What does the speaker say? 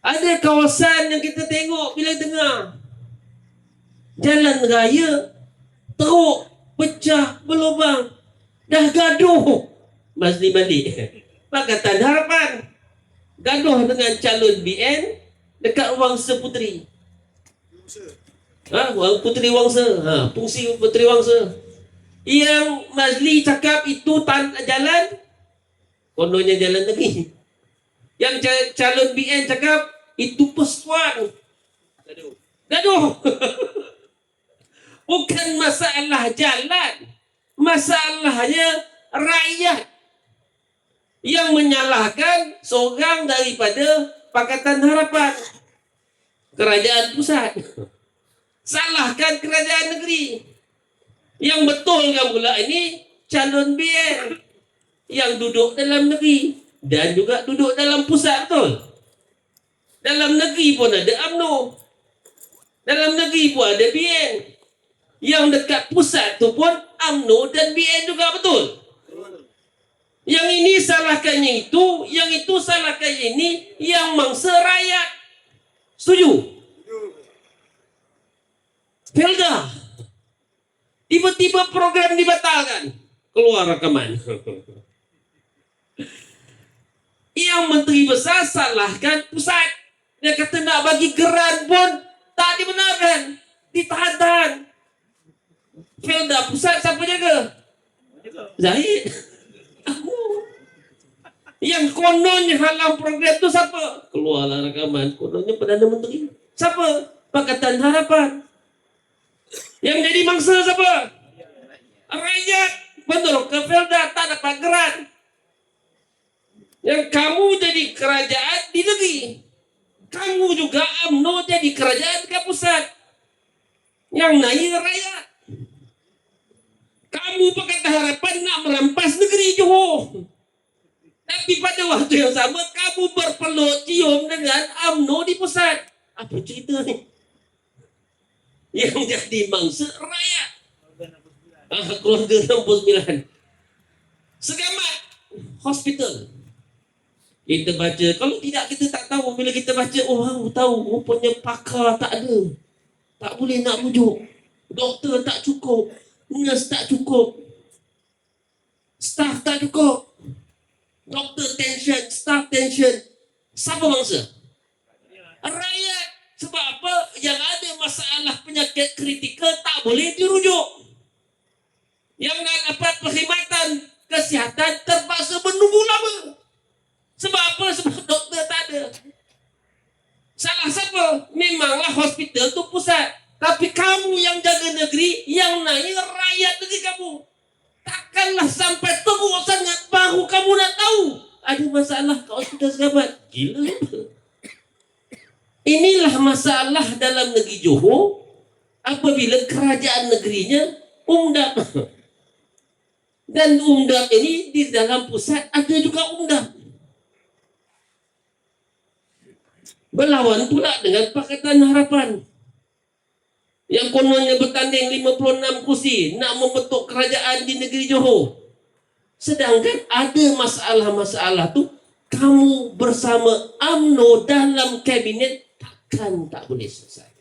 Ada kawasan yang kita tengok bila dengar jalan raya teruk, pecah, berlubang, dah gaduh. Mazli balik Pakatan Harapan gaduh dengan calon BN dekat Wangsa Puteri. Puteri Wangsa, fungsi Puteri Wangsa. Yang Mazli cakap itu jalan, kononnya jalan negeri. Yang calon BN cakap itu persetuan. Gaduh. Bukan masalah jalan, masalahnya rakyat yang menyalahkan seorang daripada Pakatan Harapan, kerajaan pusat. Salahkan kerajaan negeri. Yang betulkan pula ini calon BN yang duduk dalam negeri dan juga duduk dalam pusat, betul? Dalam negeri pun ada UMNO, dalam negeri pun ada BN. Yang dekat pusat tu pun UMNO dan BN juga, betul? Yang ini salahkan yang itu salahkan yang ini, yang mangsa rakyat. Setuju? Felda, tiba-tiba program dibatalkan, keluar rekaman. Yang menteri besar salahkan pusat. Dia kata nak bagi geran pun tak dibenarkan, ditahan-tahan. Felda pusat siapa jaga? Zahid. Yang kononnya halang program tu siapa? Keluarlah rekaman, kononnya Perdana Menteri. Siapa? Pakatan Harapan. Yang jadi mangsa siapa? Rakyat. Betul ke Felda tak dapat geran. Yang kamu jadi kerajaan di negeri, kamu juga UMNO jadi kerajaan ke pusat. Yang naik rakyat. Kamu Pakatan Harapan nak merampas negeri Johor. Tapi pada waktu yang sama kamu berpeluk cium dengan UMNO di pusat. Apa cerita ni? Yang jadi mangsa rakyat. Keluarga 69. Segamat hospital. Kita baca, kalau tidak kita tak tahu. Bila kita baca, orang tahu rupanya pakar tak ada, tak boleh nak bujuk. Doktor tak cukup, nurse tak cukup, staff tak cukup. Doktor tension, staff tension. Siapa mangsa? Rakyat. Sebab apa? Yang ada masalah penyakit kritikal tak boleh dirujuk. Yang nak dapat perkhidmatan kesihatan terpaksa menunggu lama. Sebab apa? Sebab doktor tak ada. Salah siapa? Memanglah hospital tu pusat, tapi kamu yang jaga negeri, yang naik rakyat negeri kamu. Takkanlah sampai teruk sangat baru kamu nak tahu ada masalah kat hospital Segamat. Gila. Inilah masalah dalam negeri Johor apabila kerajaan negerinya UMDAP. Dan UMDAP ini di dalam pusat ada juga UMDAP. Berlawan pula dengan Pakatan Harapan yang kononnya bertanding 56 kursi nak membentuk kerajaan di negeri Johor. Sedangkan ada masalah-masalah tu kamu bersama UMNO dalam kabinet takkan tak boleh selesai.